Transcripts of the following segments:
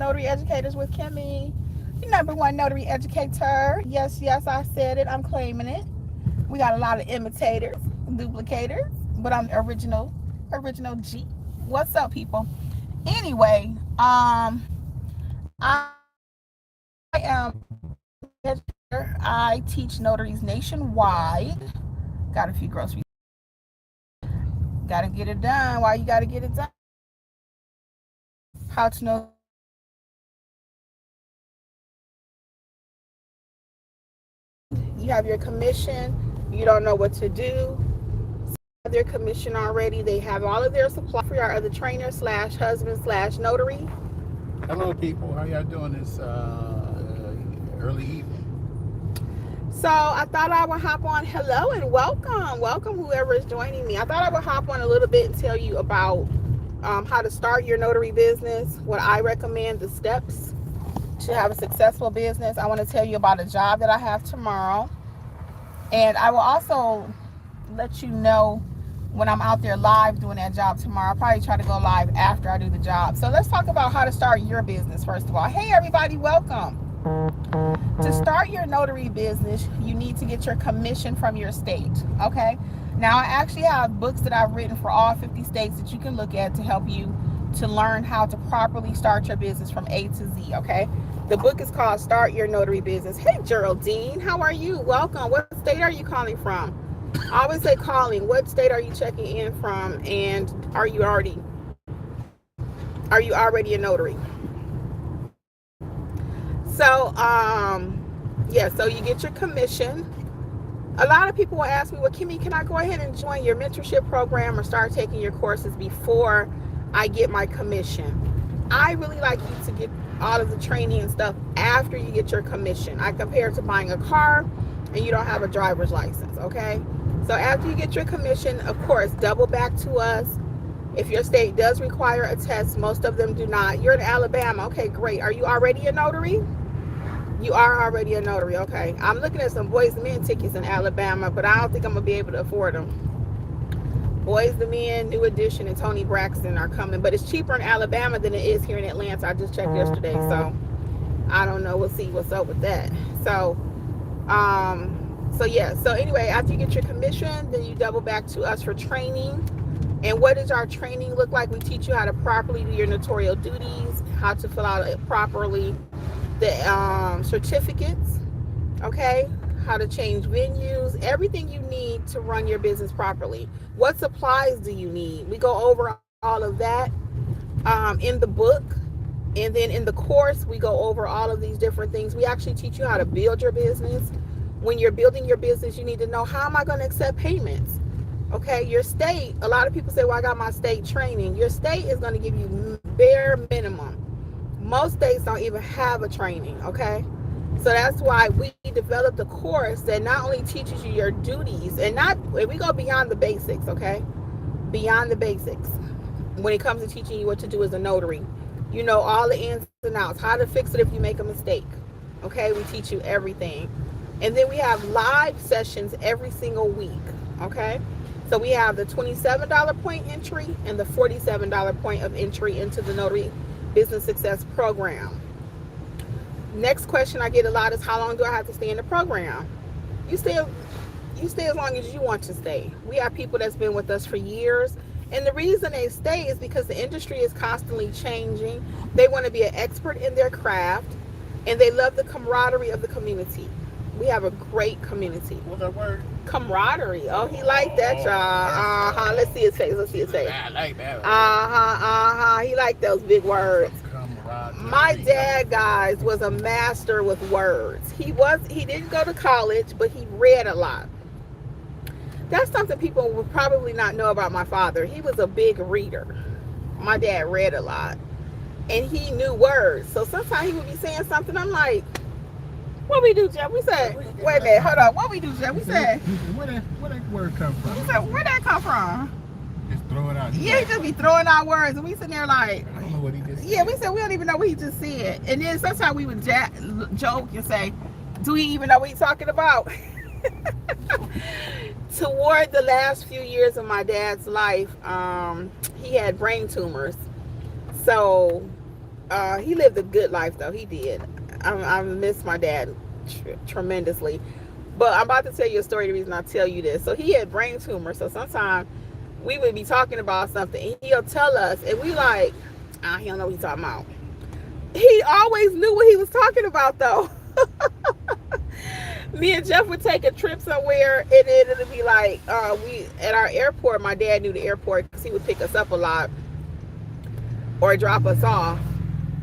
Notary Educators with Kimmi, the #1 notary educator. Yes, yes, I said it. I'm claiming it. We got a lot of imitators, duplicators, but I'm original G. What's up, people? Anyway, I am educator. I teach notaries nationwide. Got a few groceries. Got to get it done. Why you got to get it done? How to know you have your commission, you don't know what to do. Their commission already. They have all of their supply for our other trainer slash husband slash notary. Hello, people. How y'all doing this early evening? So I thought I would hop on. Hello and welcome whoever is joining me. I thought I would hop on a little bit and tell you about how to start your notary business, what I recommend, the steps to have a successful business. I want to tell you about a job that I have tomorrow, and I will also let you know when I'm out there live doing that job tomorrow. I'll probably try to go live after I do the job. So let's talk about how to start your business first of all. Hey everybody, welcome. To start your notary business, you need to get your commission from your state, okay? Now I actually have books that I've written for all 50 states that you can look at to help you to learn how to properly start your business from A to Z, okay? The book is called Start Your Notary Business. Hey Geraldine, how are you? Welcome. What state are you calling from? I always say calling. What state are you checking in from? And are you already a notary? So, yeah, so you get your commission. A lot of people will ask me, well, Kimmi, can I go ahead and join your mentorship program or start taking your courses before I get my commission? I really like you to get all of the training and stuff after you get your commission. I compare it to buying a car and you don't have a driver's license, okay? So after you get your commission, of course, double back to us. If your state does require a test, most of them do not. You're in Alabama. Okay, great. Are you already a notary? You are already a notary. Okay. I'm looking at some Boys to Men tickets in Alabama, but I don't think I'm going to be able to afford them. Boys to Men, New Edition, and Tony Braxton are coming, but it's cheaper in Alabama than it is here in Atlanta. I just checked yesterday, so I don't know. We'll see what's up with that. So yeah. So anyway, after you get your commission, then you double back to us for training. And what does our training look like? We teach you how to properly do your notarial duties, how to fill out properly the certificates, okay? How to change venues, everything you need to run your business properly. What supplies do you need? We go over all of that in the book. And then in the course, we go over all of these different things. We actually teach you how to build your business. When you're building your business, you need to know, how am I going to accept payments? Okay, your state, a lot of people say, well, I got my state training. Your state is going to give you bare minimum. Most states don't even have a training, okay? So that's why we developed a course that not only teaches you your duties, and we go beyond the basics, okay? Beyond the basics. When it comes to teaching you what to do as a notary, you know all the ins and outs, how to fix it if you make a mistake, okay? We teach you everything. And then we have live sessions every single week, okay? So we have the $27 point entry and the $47 point of entry into the Notary Business Success Program. Next question I get a lot is, how long do I have to stay in the program? You stay as long as you want to stay. We have people that's been with us for years, and the reason they stay is because the industry is constantly changing. They want to be an expert in their craft, and they love the camaraderie of the community. We have a great community. What's that word? Camaraderie. Oh, he liked that, y'all. Let's see his face. I like that. He liked those big words. My dad, guys, was a master with words. He didn't go to college, but he read a lot. That's something people would probably not know about my father. He was a big reader. My dad read a lot, and he knew words. So sometimes he would be saying something, I'm like, what we do, Jeff? We said, wait a minute, hold on. What we do, Jeff? We said, where that word come from? We said, where'd that come from? Just throw it out. Yeah, he just be throwing out words, and we sitting there like, I don't know what he just said. Yeah, we said we don't even know what he just said. And then sometimes we would joke and say, do he even know what he's talking about? Toward the last few years of my dad's life, he had brain tumors. So He lived a good life though. He did. I miss my dad tremendously. But I'm about to tell you a story. The reason I tell you this. So he had brain tumor. So sometimes we would be talking about something, and he'll tell us, and we like, he don't know what he's talking about. He always knew what he was talking about though. Me and Jeff would take a trip somewhere, and then it'd be like, we at our airport. My dad knew the airport because he would pick us up a lot or drop us off.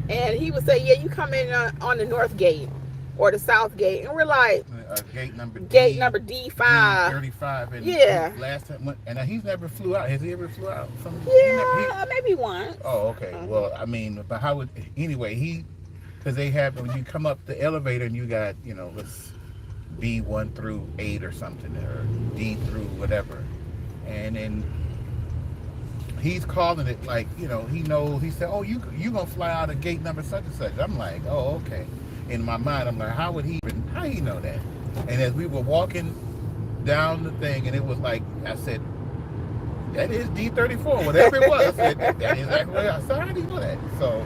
And he would say, yeah, you come in on the north gate or the south gate. And we're like, gate number D5. 35. And yeah. Last time, and he's never flew out. Has he ever flew out? Yeah, maybe once. Oh, okay. Well, I mean, but how would, anyway, because they have, when you come up the elevator and you got, let's B1 through 8 or something, or D through whatever. And then he's calling it like, he knows. He said, oh, you gonna fly out of gate number such and such. I'm like, oh, okay. In my mind, I'm like, how he know that? And as we were walking down the thing, and it was like, I said, that is D34, whatever it was. I said, that is exactly what I said. How do you know that? So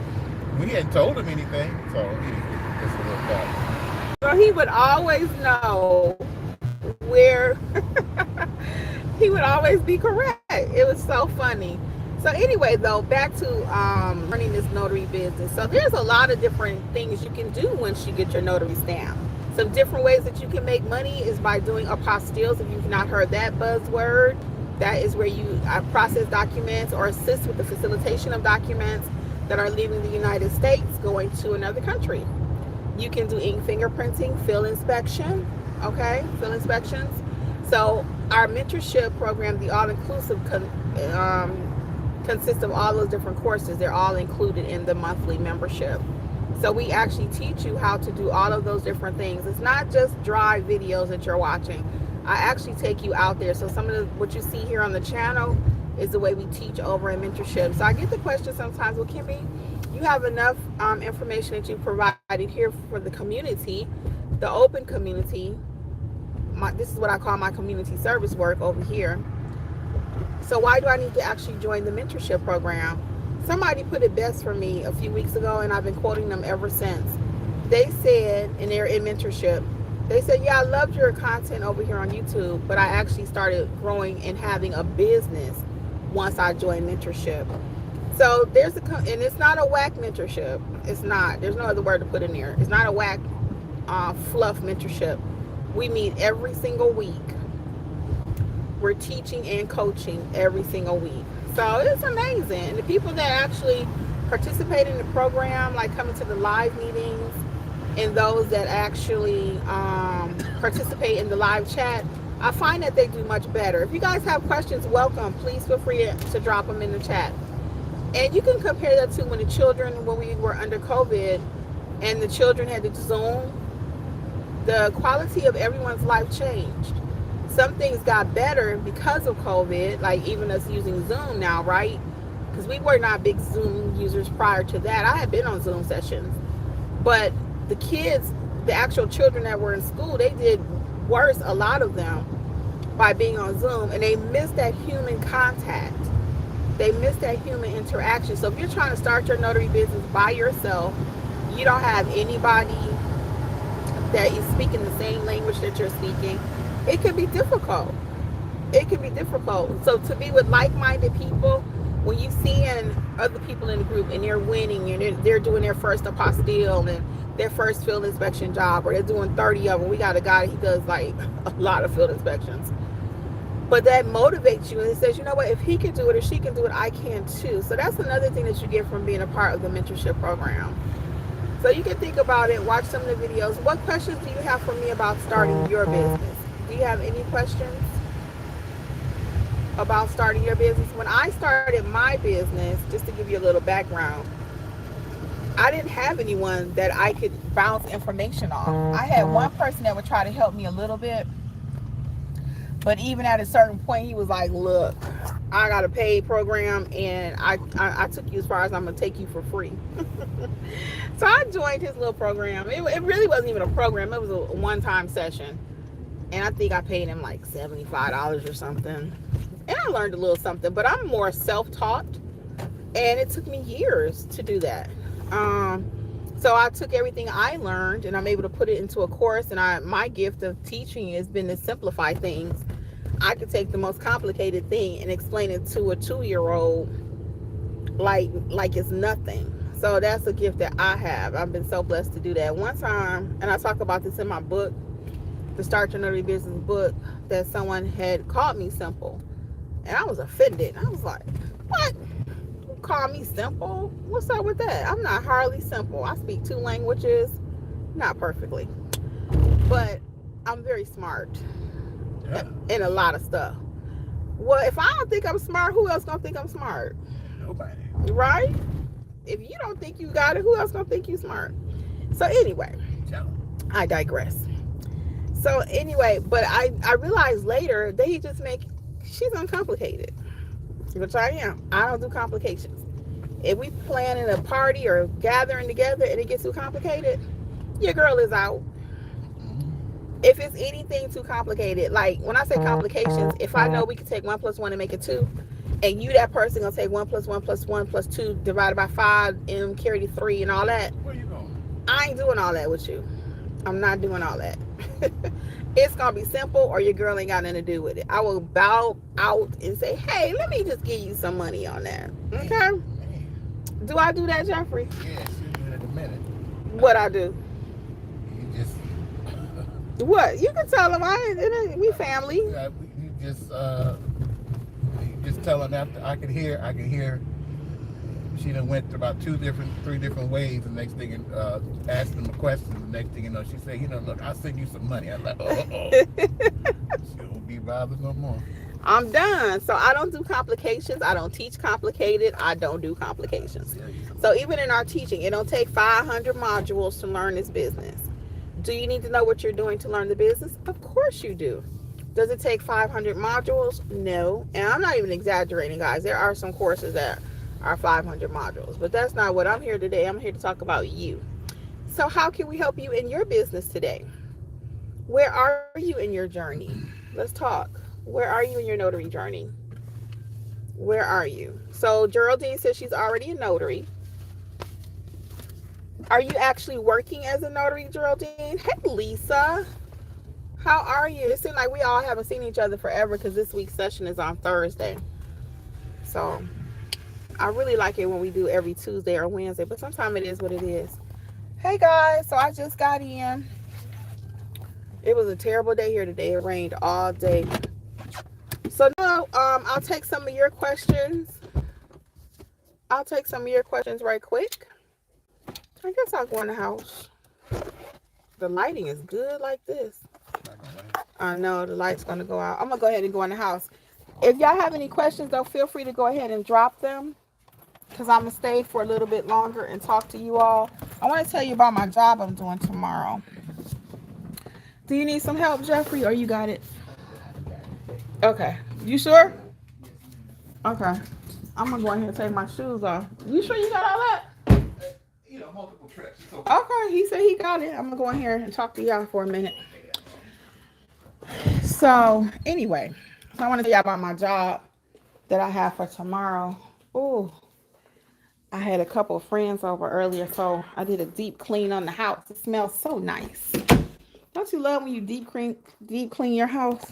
we hadn't told him anything. So just a little bit. So he would always know where. He would always be correct. It was so funny. So anyway, though, back to running this notary business. So there's a lot of different things you can do once you get your notary stamp. Some different ways that you can make money is by doing apostilles. If you've not heard that buzzword, that is where you process documents or assist with the facilitation of documents that are leaving the United States going to another country. You can do ink fingerprinting, fill inspection, okay, fill inspections. So our mentorship program, the all-inclusive, consists of all those different courses. They're all included in the monthly membership. So we actually teach you how to do all of those different things. It's not just dry videos that you're watching. I actually take you out there. So some of what you see here on the channel is the way we teach over in mentorship. So I get the question sometimes, well, Kimmi, you have enough information that you provided here for the community, the open community. This is what I call my community service work over here. So why do I need to actually join the mentorship program? Somebody put it best for me a few weeks ago, and I've been quoting them ever since. They said, and they're in mentorship, they said, yeah, I loved your content over here on YouTube, but I actually started growing and having a business once I joined mentorship. So and it's not a whack mentorship. It's not. There's no other word to put in there. It's not a whack fluff mentorship. We meet every single week. We're teaching and coaching every single week. So it's amazing. And the people that actually participate in the program, like coming to the live meetings, and those that actually participate in the live chat, I find that they do much better. If you guys have questions, welcome. Please feel free to drop them in the chat. And you can compare that to when we were under COVID and the children had to Zoom. The quality of everyone's life changed. Some things got better because of COVID, like even us using Zoom now, right? Because we were not big Zoom users prior to that. I had been on Zoom sessions. But the kids, the actual children that were in school, they did worse, a lot of them, by being on Zoom. And they missed that human contact. They missed that human interaction. So if you're trying to start your notary business by yourself, you don't have anybody that is speaking the same language that you're speaking, it can be difficult. It can be difficult. So to be with like-minded people, when you see other people in the group and they're winning and they're doing their first apostille and their first field inspection job, or they're doing 30 of them. We got a guy, he does like a lot of field inspections. But that motivates you and it says, you know what, if he can do it or she can do it, I can too. So that's another thing that you get from being a part of the mentorship program. So you can think about it, watch some of the videos. What questions do you have for me about starting your business? Do you have any questions about starting your business? When I started my business, just to give you a little background, I didn't have anyone that I could bounce information off. I had one person that would try to help me a little bit, but even at a certain point, he was like, look, I got a paid program and I took you as far as I'm going to take you for free. So I joined his little program. It really wasn't even a program. It was a one-time session. And I think I paid him like $75 or something. And I learned a little something, but I'm more self-taught. And it took me years to do that. So I took everything I learned and I'm able to put it into a course. And my gift of teaching has been to simplify things. I could take the most complicated thing and explain it to a 2-year-old like it's nothing. So that's a gift that I have. I've been so blessed to do that. One time, and I talk about this in my book, the Start Your Notary Business book, that someone had called me simple. And I was offended. I was like, what? You call me simple? What's up with that? I'm not hardly simple. I speak 2 languages, not perfectly, but I'm very smart in a lot of stuff. Well, if I don't think I'm smart, who else gonna think I'm smart? Nobody. Right? If you don't think you got it, who else gonna think you smart? So anyway, I digress. So anyway, but I realized later they just make, she's uncomplicated, which I am. I don't do complications. If we planning a party or gathering together and it gets too complicated, your girl is out. If it's anything too complicated, like when I say complications, if I know we can take 1 plus 1 and make it 2, and you, that person, gonna take 1 plus 1 plus 1 plus 2 divided by 5 and carry the 3 and all that. Where you going? I ain't doing all that with you. I'm not doing all that. It's gonna be simple, or your girl ain't got nothing to do with it. I will bow out and say, hey, let me just give you some money on that. Okay? Do I do that, Jeffrey? Yes, you do it in a minute. What I do? You just What? You can tell them we family. you just tell them after I can hear she done went about 3 different ways. The next thing, asked them a question. The next thing you know, she said, look, I'll send you some money. I'm like, she won't be bothered no more. I'm done. So I don't do complications. I don't teach complicated. I don't do complications. So even in our teaching, it don't take 500 modules to learn this business. Do you need to know what you're doing to learn the business? Of course you do. Does it take 500 modules? No. And I'm not even exaggerating, guys. There are some courses that are 500 modules, but that's not what I'm here today. I'm here to talk about you. So how can we help you in your business today? Where are you in your journey? Let's talk. Where are you in your notary journey? Where are you? So Geraldine says she's already a notary. Are you actually working as a notary, Geraldine? Hey, Lisa. How are you? It seems like we all haven't seen each other forever because this week's session is on Thursday. So I really like it when we do every Tuesday or Wednesday, but sometimes it is what it is. Hey guys, so I just got in. It was a terrible day here today. It rained all day. So now I'll take some of your questions. I'll take some of your questions right quick. I guess I'll go in the house. The lighting is good like this. I know the light's gonna go out. I'm gonna go ahead and go in the house. If y'all have any questions though, feel free to go ahead and drop them, because I'm gonna stay for a little bit longer and talk to you all. I want to tell you about my job I'm doing tomorrow. Do you need some help, Jeffrey, or you got it? Okay. You sure? Okay. I'm gonna go in here and take my shoes off. You sure you got all that? Multiple trips. Okay, he said he got it. I'm gonna go in here and talk to y'all for a minute. So anyway, I want to tell y'all about my job that I have for tomorrow. Ooh, I had a couple of friends over earlier, so I did a deep clean on the house. It smells so nice. Don't you love when you deep clean your house?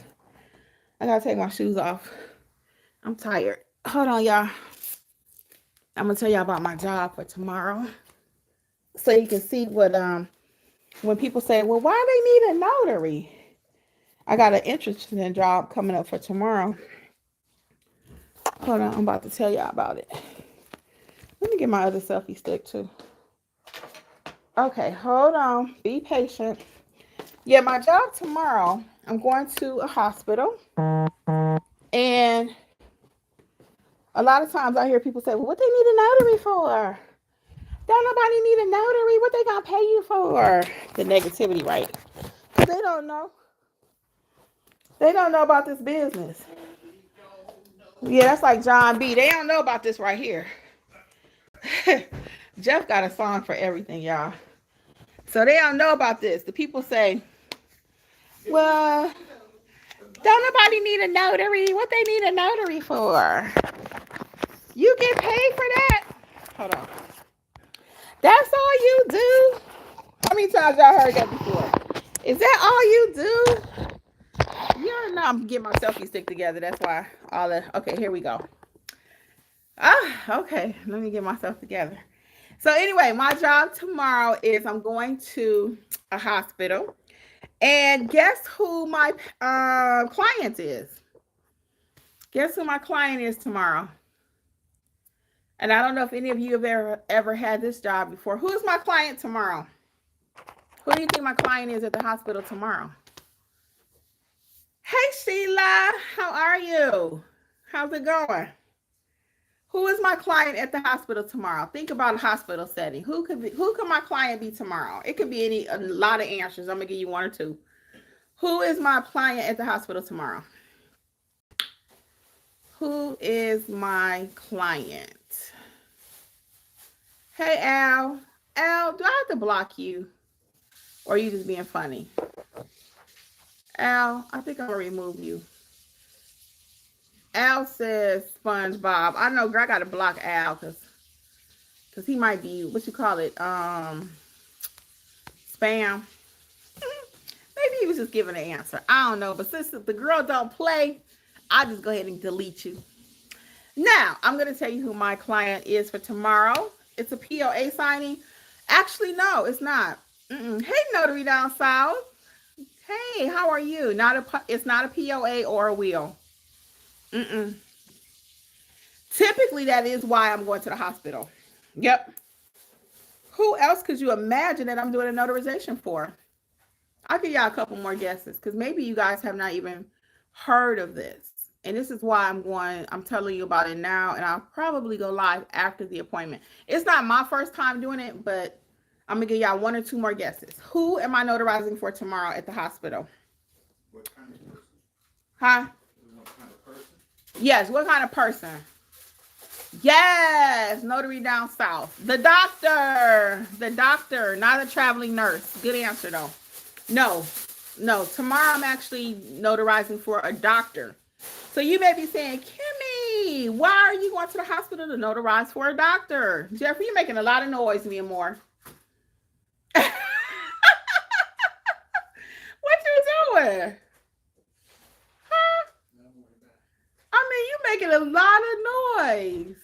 I gotta take my shoes off. I'm tired. Hold on, y'all. I'm gonna tell y'all about my job for tomorrow, so you can see what when people say, well, why they need a notary? I got an interesting job coming up for tomorrow. Hold on, I'm about to tell y'all about it. Let me get my other selfie stick too. Okay, hold on. Be patient. Yeah, my job tomorrow, I'm going to a hospital. And a lot of times I hear people say, well, what they need a notary for? Don't nobody need a notary. What they gonna pay you for? The negativity, right? Because they don't know. They don't know about this business. Yeah, that's like John B. They don't know about this right here. Jeff got a song for everything, y'all. So they don't know about this. The people say, well, don't nobody need a notary. What they need a notary for? You get paid for that? Hold on. That's all you do? How many times y'all heard that before? Is that all you do? You're not. I'm getting my selfie stick together. That's why all the. Okay, here we go. Okay. Let me get myself together. So anyway, my job tomorrow is I'm going to a hospital, and guess who my client is? Guess who my client is tomorrow? And I don't know if any of you have ever had this job before. Who's my client tomorrow? Who do you think my client is at the hospital tomorrow? Hey Sheila, how are you? How's it going? Who is my client at the hospital tomorrow? Think about a hospital setting. Who could my client be tomorrow? It could be a lot of answers. I'm gonna give you one or two. Who is my client at the hospital tomorrow? Who is my client? Hey Al. Al, do I have to block you? Or are you just being funny? Al, I think I'm gonna remove you. Al says SpongeBob. I know, girl, I gotta block Al because he might be, what you call it, spam. Maybe he was just giving an answer. I don't know. But since the girl don't play, I'll just go ahead and delete you. Now, I'm going to tell you who my client is for tomorrow. It's a POA signing. Actually, no, it's not. Hey, Notary down south. Hey, how are you? It's not a POA or a will. Typically, that is why I'm going to the hospital. Yep. Who else could you imagine that I'm doing a notarization for? I'll give y'all a couple more guesses because maybe you guys have not even heard of this. And this is why I'm telling you about it now, and I'll probably go live after the appointment. It's not my first time doing it, but I'm going to give y'all one or two more guesses. Who am I notarizing for tomorrow at the hospital? What kind of person? Huh? What kind of person? Yes, what kind of person? Yes, notary down south. The doctor, not a traveling nurse. Good answer though. No. Tomorrow I'm actually notarizing for a doctor. So you may be saying, Kimmi, why are you going to the hospital to notarize for a doctor? Jeffrey, you're making a lot of noise, me and more. What you doing? Huh? I mean, you're making a lot of noise.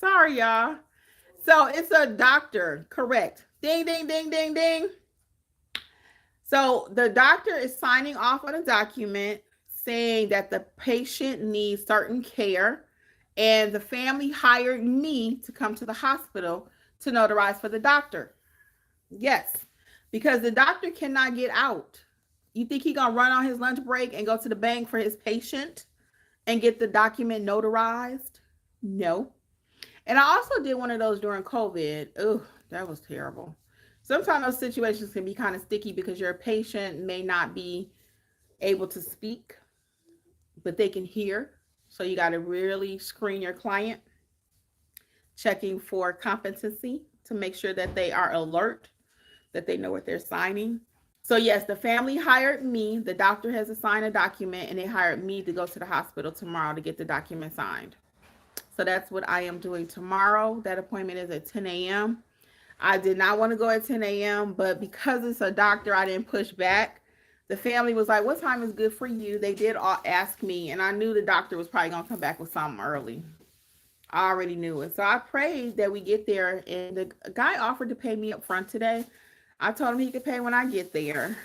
Sorry, y'all. So it's a doctor, correct. Ding, ding, ding, ding, ding. So the doctor is signing off on a document saying that the patient needs certain care, and the family hired me to come to the hospital to notarize for the doctor. Yes, because the doctor cannot get out. You think he's gonna run on his lunch break and go to the bank for his patient and get the document notarized? No. And I also did one of those during COVID. Oh, that was terrible. Sometimes those situations can be kind of sticky because your patient may not be able to speak, but they can hear. So you got to really screen your client, checking for competency to make sure that they are alert, that they know what they're signing. So yes, the family hired me. The doctor has assigned a document, and they hired me to go to the hospital tomorrow to get the document signed. So that's what I am doing tomorrow. That appointment is at 10 a.m. I did not want to go at 10 a.m., but because it's a doctor, I didn't push back. The family was like, what time is good for you? They did all ask me, and I knew the doctor was probably going to come back with something early. I already knew it. So I prayed that we get there, and the guy offered to pay me up front today. I told him he could pay when I get there.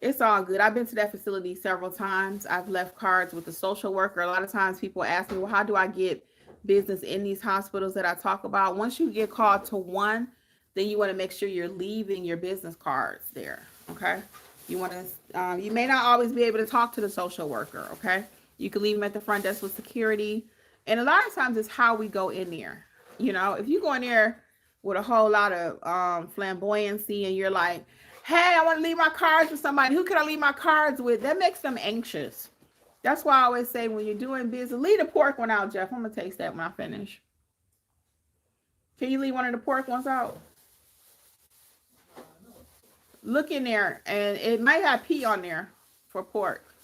It's all good. I've been to that facility several times. I've left cards with the social worker. A lot of times people ask me, well, how do I get business in these hospitals that I talk about? Once you get called to one, then you want to make sure you're leaving your business cards there. Okay. You want to, you may not always be able to talk to the social worker. Okay. You can leave them at the front desk with security. And a lot of times it's how we go in there. You know, if you go in there with a whole lot of flamboyancy and you're like, hey, I want to leave my cards with somebody. Who can I leave my cards with? That makes them anxious. That's why I always say when you're doing business, leave the pork one out, Jeff. I'm going to taste that when I finish. Can you leave one of the pork ones out? Look in there, and it might have pea on there for pork.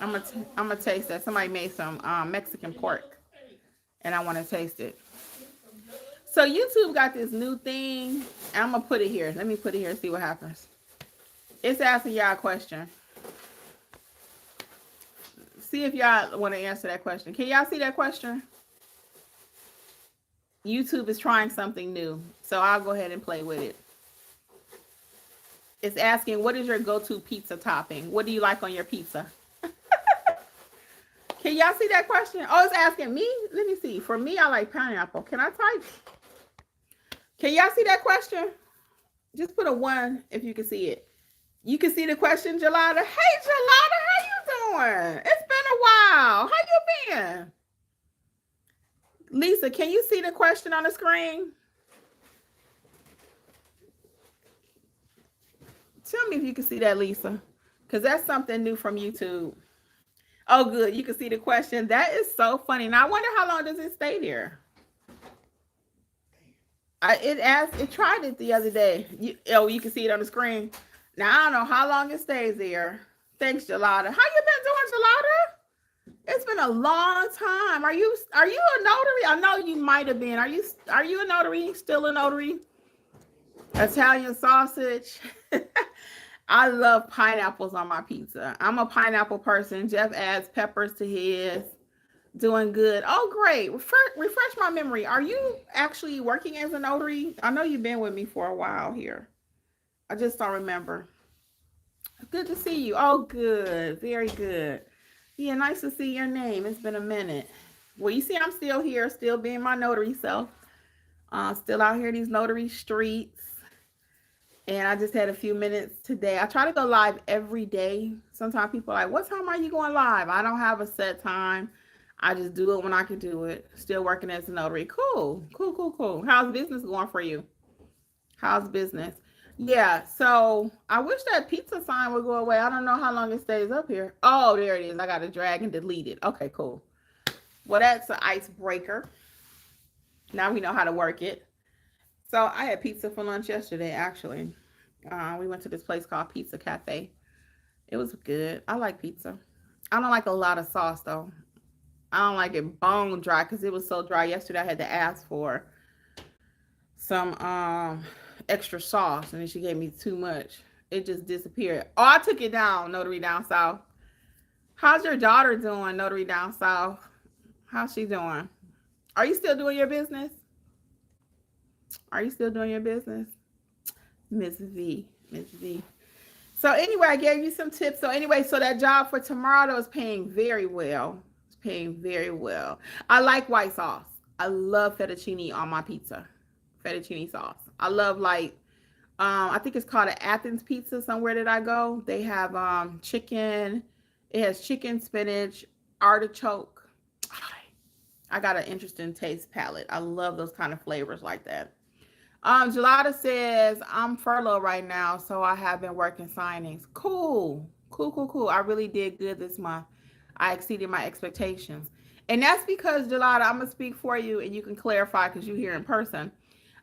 I'm gonna taste that. Somebody made some Mexican pork, and I want to taste it. So YouTube got this new thing. I'm gonna put it here. Let me put it here and see what happens. It's asking y'all a question. See if y'all want to answer that question. Can y'all see that question? YouTube is trying something new, so I'll go ahead and play with it. It's asking, what is your go-to pizza topping? What do you like on your pizza? Can y'all see that question? Oh, it's asking me? Let me see. For me, I like pineapple. Can I type? Can y'all see that question? Just put a 1 if you can see it. You can see the question, Jelada. Hey, Jelada, how you doing? It's been a while. How you been? Lisa, can you see the question on the screen? Tell me if you can see that, Lisa, because that's something new from YouTube. Oh, good. You can see the question. That is so funny. Now, I wonder how long does it stay there? It tried it the other day. You can see it on the screen. Now, I don't know how long it stays there. Thanks, Jelada. How you been doing, Jelada? It's been a long time. Are you a notary? I know you might have been. Are you a notary? Still a notary? Italian sausage. I love pineapples on my pizza. I'm a pineapple person. Jeff adds peppers to his. Doing good. Oh, great. Refresh my memory. Are you actually working as a notary? I know you've been with me for a while here. I just don't remember. Good to see you. Oh, good. Very good. Yeah, nice to see your name. It's been a minute. Well, you see, I'm still here, still being my notary self. Still out here in these notary streets. And I just had a few minutes today. I try to go live every day. Sometimes people are like, what time are you going live? I don't have a set time. I just do it when I can do it. Still working as a notary. Cool. How's business going for you? How's business? Yeah, so I wish that pizza sign would go away. I don't know how long it stays up here. Oh, there it is. I got to drag and delete it. Okay, cool. Well, that's an icebreaker. Now we know how to work it. So I had pizza for lunch yesterday, actually. We went to this place called Pizza Cafe. It was good. I like pizza. I don't like a lot of sauce, though. I don't like it bone dry because it was so dry yesterday. I had to ask for some extra sauce, and then she gave me too much. It just disappeared. Oh, I took it down, Notary Down South. How's your daughter doing, Notary Down South? How's she doing? Are you still doing your business? Are you still doing your business? Miss V. So anyway, I gave you some tips. So anyway, so that job for tomorrow is paying very well. Paying very well. I like white sauce. I love fettuccine on my pizza. Fettuccine sauce. I love I think it's called an Athens pizza somewhere that I go. They have chicken. It has chicken, spinach, artichoke. I got an interesting taste palette. I love those kind of flavors like that. Gelada says, I'm furloughed right now, so I have been working signings. Cool. I really did good this month. I exceeded my expectations. And that's because, Gelada, I'm going to speak for you and you can clarify because you're here in person.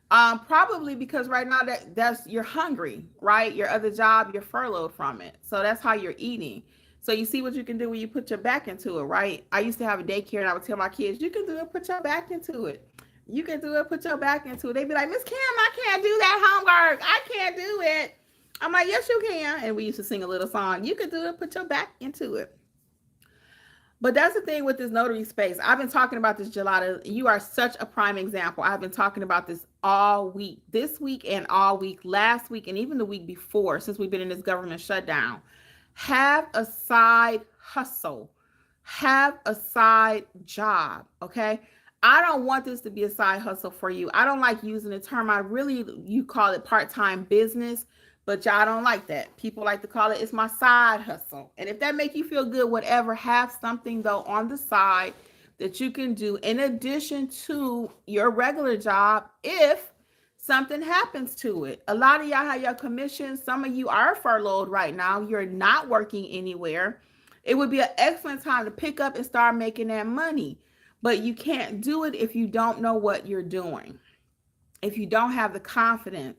Probably because right now that's you're hungry, right? Your other job, you're furloughed from it. So that's how you're eating. So you see what you can do when you put your back into it, right? I used to have a daycare and I would tell my kids, you can do it, put your back into it. You can do it, put your back into it. They'd be like, Miss Kim, I can't do that homework. I can't do it. I'm like, yes, you can. And we used to sing a little song. You can do it, put your back into it. But that's the thing with this notary space. I've been talking about this, Gelada. You are such a prime example. I've been talking about this all week, this week and all week, last week, and even the week before, since we've been in this government shutdown. Have a side hustle. Have a side job, okay? I don't want this to be a side hustle for you. I don't like using the term. You call it part-time business, but y'all don't like that. People like to call it's my side hustle. And if that make you feel good, whatever, have something though on the side that you can do in addition to your regular job if something happens to it. A lot of y'all have your commissions. Some of you are furloughed right now. You're not working anywhere. It would be an excellent time to pick up and start making that money. But you can't do it if you don't know what you're doing, if you don't have the confidence.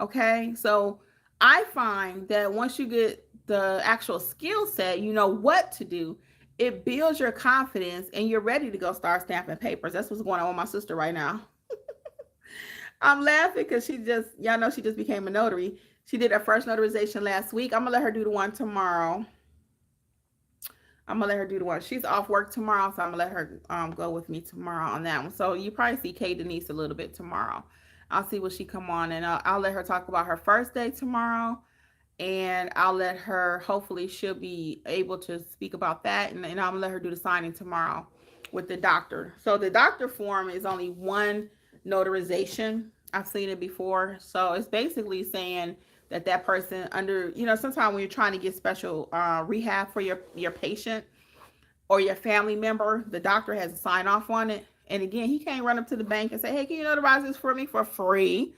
Okay, so I find that once you get the actual skill set, you know what to do, it builds your confidence and you're ready to go start stamping papers. That's what's going on with my sister right now. I'm laughing because y'all know she just became a notary. She did her first notarization last week. I'm gonna let her do the one tomorrow. I'm gonna let her do the one. She's off work tomorrow, so I'm gonna let her go with me tomorrow on that one. So you probably see Kay Denise a little bit tomorrow. I'll see what she come on, and I'll let her talk about her first day tomorrow, and I'll let her. Hopefully, she'll be able to speak about that, and I'm gonna let her do the signing tomorrow with the doctor. So the doctor form is only one notarization. I've seen it before, so it's basically saying that that person under, sometimes when you're trying to get special rehab for your patient or your family member, the doctor has to sign off on it. And again, he can't run up to the bank and say, hey, can you notarize this for me for free?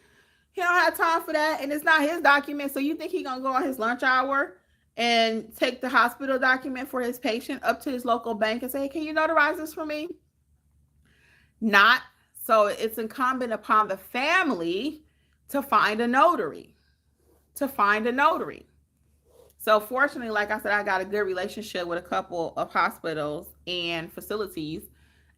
He don't have time for that, and it's not his document. So you think he gonna go on his lunch hour and take the hospital document for his patient up to his local bank and say, hey, can you notarize this for me? Not. So it's incumbent upon the family to find a notary. So fortunately, like I said, I got a good relationship with a couple of hospitals and facilities.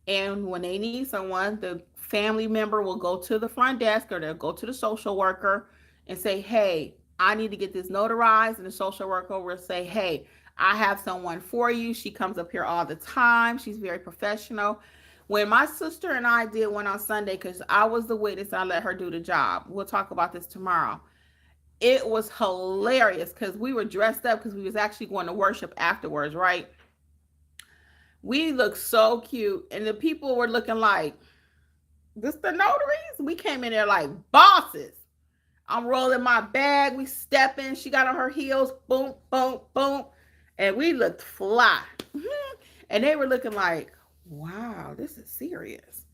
And when they need someone, the family member will go to the front desk or they'll go to the social worker and say, hey, I need to get this notarized. And the social worker will say, hey, I have someone for you. She comes up here all the time. She's very professional. When my sister and I did one on Sunday, because I was the witness, I let her do the job. We'll talk about this tomorrow. It was hilarious because we were dressed up because we was actually going to worship afterwards, right? We looked so cute, and the people were looking like, this the notaries? We came in there like bosses. I'm rolling my bag, we stepping, she got on her heels, boom, boom, boom, and we looked fly. And they were looking like, wow, this is serious.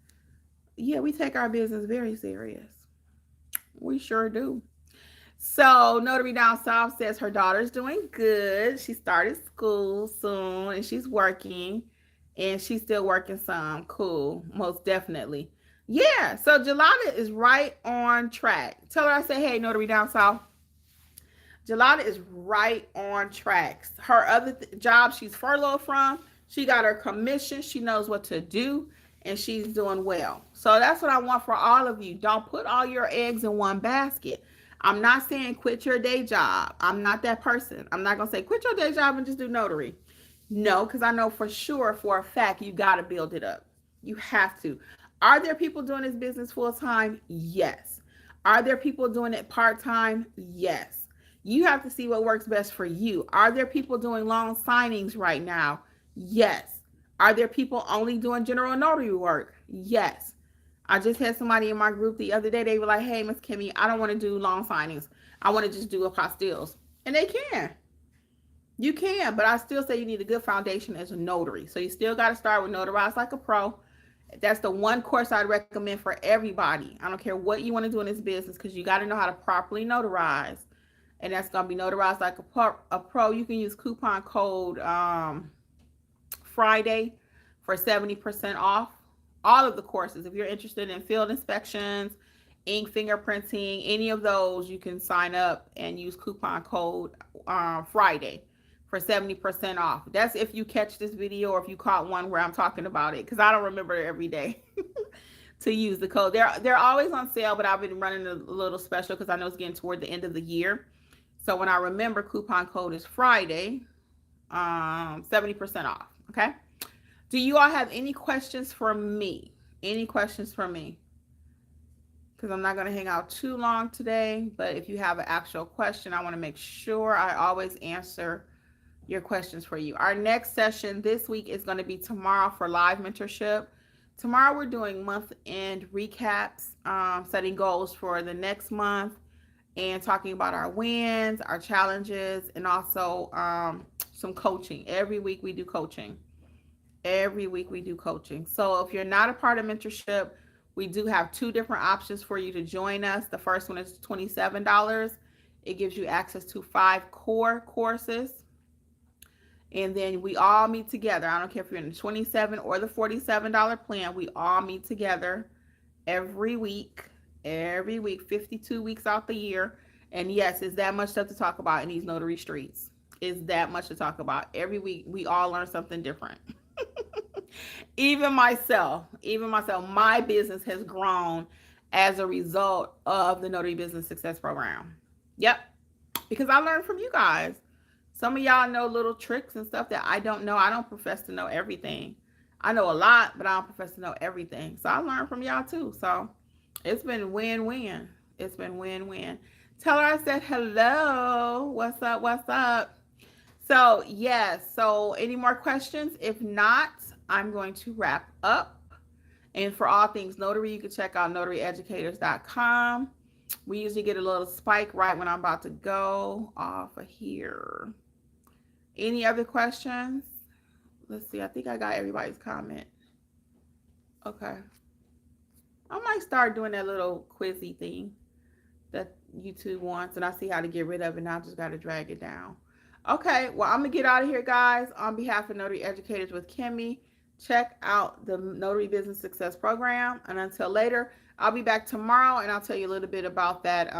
Yeah, we take our business very serious. We sure do. So Notary Down South says her daughter's doing good. She started school soon and she's working, and she's still working some. Cool. Most definitely. Yeah. So Jelana is right on track. Tell her I say, hey, Notary Down South. Jelana is right on track. Her other job she's furloughed from, she got her commission. She knows what to do, and she's doing well. So that's what I want for all of you. Don't put all your eggs in one basket. I'm not saying quit your day job. I'm not that person. I'm not going to say quit your day job and just do notary. No, because I know for sure, for a fact, you got to build it up. You have to. Are there people doing this business full time? Yes. Are there people doing it part time? Yes. You have to see what works best for you. Are there people doing loan signings right now? Yes. Are there people only doing general notary work? Yes. I just had somebody in my group the other day. They were like, hey, Miss Kimmi, I don't want to do loan signings. I want to just do apostilles. And they can. You can, but I still say you need a good foundation as a notary. So you still got to start with Notarize Like a Pro. That's the one course I'd recommend for everybody. I don't care what you want to do in this business, because you got to know how to properly notarize. And that's going to be Notarized Like a Pro. You can use coupon code Friday for 70% off all of the courses. If you're interested in field inspections, ink fingerprinting, any of those, you can sign up and use coupon code Friday for 70% off. That's if you catch this video or if you caught one where I'm talking about it, because I don't remember every day to use the code. They're always on sale, but I've been running a little special because I know it's getting toward the end of the year. So when I remember, coupon code is Friday, 70% off. Okay. Do you all have any questions for me? Any questions for me? Because I'm not going to hang out too long today, but if you have an actual question, I want to make sure I always answer your questions for you. Our next session this week is going to be tomorrow for live mentorship. Tomorrow we're doing month-end recaps, setting goals for the next month, and talking about our wins, our challenges, and also some coaching. Every week we do coaching. So if you're not a part of mentorship, we do have two different options for you to join us. The first one is $27. It gives you access to 5 core courses. And then we all meet together. I don't care if you're in the $27 or the $47 plan. We all meet together every week, 52 weeks out the year. And yes, it's that much stuff to talk about in these notary streets. It's that much to talk about. Every week, we all learn something different. Even myself, my business has grown as a result of the Notary Business Success Program. Yep, because I learned from you guys. Some of y'all know little tricks and stuff that I don't know. I don't profess to know everything. I know a lot, but I don't profess to know everything. So I learned from y'all too. So it's been win-win. It's been win-win. Tell her I said hello. What's up? What's up? So, yes. So, any more questions? If not, I'm going to wrap up. And for all things notary, you can check out notaryeducators.com. We usually get a little spike right when I'm about to go off of here. Any other questions? Let's see. I think I got everybody's comment. Okay. I might start doing that little quizzy thing that YouTube wants, and I see how to get rid of it. Now I just got to drag it down. Okay, well, I'm going to get out of here, guys. On behalf of Notary Educators with Kimmi, check out the Notary Business Success Program. And until later, I'll be back tomorrow, and I'll tell you a little bit about that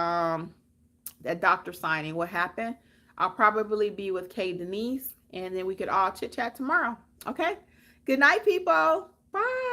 doctor signing, what happened. I'll probably be with Kay Denise, and then we could all chit-chat tomorrow. Okay? Good night, people. Bye.